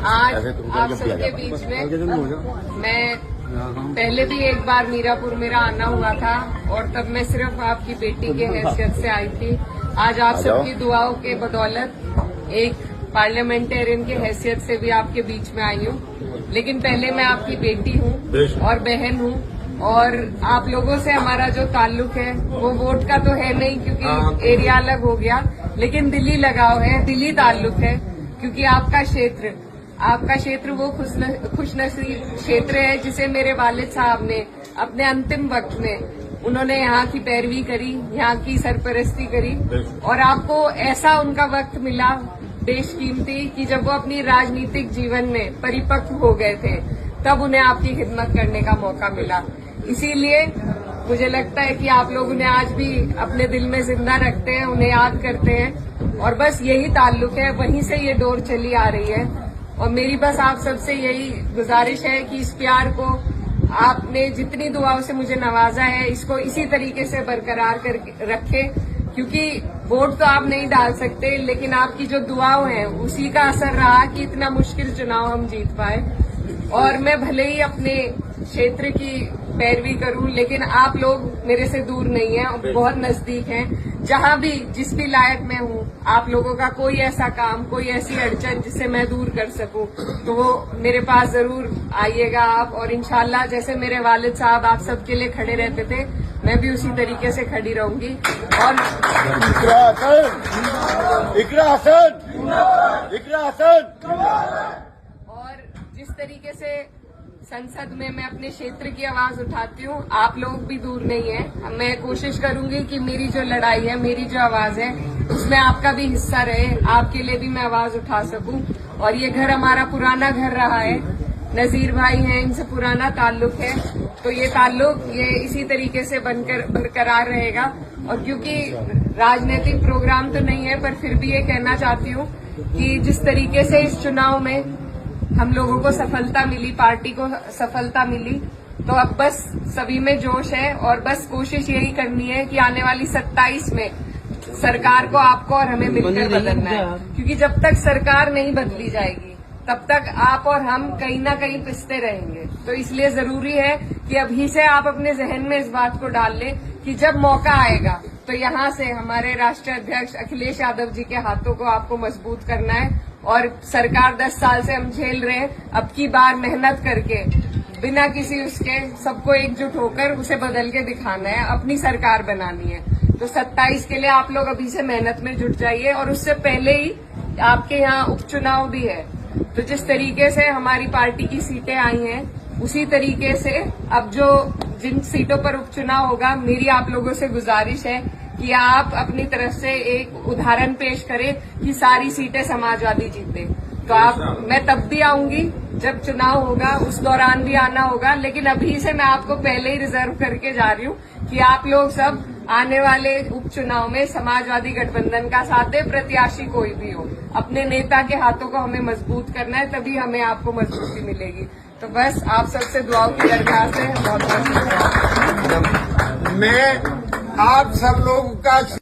आज आप सबके बीच में मैं पहले भी एक बार मीरापुर मेरा आना हुआ था और तब मैं सिर्फ आपकी बेटी के हैसियत से आई थी। आज आप सबकी दुआओं के बदौलत एक पार्लियामेंटेरियन की हैसियत से भी आपके बीच में आई हूँ। लेकिन पहले मैं आपकी बेटी हूँ और बहन हूँ और आप लोगों से हमारा जो ताल्लुक है वो वोट का तो है नहीं क्योंकि एरिया अलग हो गया, लेकिन दिली लगाव है, दिली ताल्लुक है क्योंकि आपका क्षेत्र वो खुशनसीब क्षेत्र है जिसे मेरे वालिद साहब ने अपने अंतिम वक्त में उन्होंने यहाँ की पैरवी करी, यहाँ की सरपरस्ती करी और आपको ऐसा उनका वक्त मिला बेशकीमती कि जब वो अपनी राजनीतिक जीवन में परिपक्व हो गए थे तब उन्हें आपकी खिदमत करने का मौका मिला। इसीलिए मुझे लगता है कि आप लोग उन्हें आज भी अपने दिल में जिंदा रखते हैं, उन्हें याद करते हैं और बस यही ताल्लुक है, वहीं से ये डोर चली आ रही है। और मेरी बस आप सबसे यही गुजारिश है कि इस प्यार को आपने जितनी दुआओं से मुझे नवाजा है इसको इसी तरीके से बरकरार कर रखें क्योंकि वोट तो आप नहीं डाल सकते, लेकिन आपकी जो दुआओं हैं उसी का असर रहा कि इतना मुश्किल चुनाव हम जीत पाए। और मैं भले ही अपने क्षेत्र की पैरवी करूं, लेकिन आप लोग मेरे से दूर नहीं हैं और बहुत नजदीक हैं। जहां भी जिस भी लायक मैं हूं, आप लोगों का कोई ऐसा काम, कोई ऐसी अड़चन जिससे मैं दूर कर सकूं तो वो मेरे पास जरूर आइएगा आप। और इंशाल्लाह जैसे मेरे वालिद साहब आप सबके लिए खड़े रहते थे, मैं भी उसी तरीके से खड़ी रहूंगी। और जिस तरीके से संसद में मैं अपने क्षेत्र की आवाज उठाती हूँ, आप लोग भी दूर नहीं है। मैं कोशिश करूंगी कि मेरी जो लड़ाई है, मेरी जो आवाज है, उसमें आपका भी हिस्सा रहे, आपके लिए भी मैं आवाज उठा सकूं। और ये घर हमारा पुराना घर रहा है, नजीर भाई हैं, इनसे पुराना ताल्लुक है, तो ये ताल्लुक ये इसी तरीके से बरकरार रहेगा। और क्योंकि राजनीतिक प्रोग्राम तो नहीं है, पर फिर भी ये कहना चाहती हूँ कि जिस तरीके से इस चुनाव में हम लोगों को सफलता मिली, पार्टी को सफलता मिली, तो अब बस सभी में जोश है और बस कोशिश यही करनी है कि आने वाली 27 में सरकार को आपको और हमें मिलकर बदलना है। क्योंकि जब तक सरकार नहीं बदली जाएगी तब तक आप और हम कहीं ना कहीं पिसते रहेंगे। तो इसलिए जरूरी है कि अभी से आप अपने जहन में इस बात को डाल लें कि जब मौका आएगा तो यहाँ से हमारे राष्ट्रीय अध्यक्ष अखिलेश यादव जी के हाथों को आपको मजबूत करना है। और सरकार 10 साल से हम झेल रहे हैं, अब की बार मेहनत करके बिना किसी उसके सबको एकजुट होकर उसे बदल के दिखाना है, अपनी सरकार बनानी है। तो 27 के लिए आप लोग अभी से मेहनत में जुट जाइए। और उससे पहले ही आपके यहाँ उपचुनाव भी है, तो जिस तरीके से हमारी पार्टी की सीटें आई हैं उसी तरीके से अब जो जिन सीटों पर उपचुनाव होगा, मेरी आप लोगों से गुजारिश है कि आप अपनी तरफ से एक उदाहरण पेश करें कि सारी सीटें समाजवादी जीते। तो मैं तब भी आऊंगी जब चुनाव होगा, उस दौरान भी आना होगा, लेकिन अभी से मैं आपको पहले ही रिजर्व करके जा रही हूँ कि आप लोग सब आने वाले उपचुनाव में समाजवादी गठबंधन का साथ दे, प्रत्याशी कोई भी हो, अपने नेता के हाथों को हमें मजबूत करना है, तभी हमें आपको मजबूती मिलेगी। तो बस आप सबसे दुआओं की दरख्वास्त है। बहुत बहुत शुक्रिया। मैं आप सब लोगों का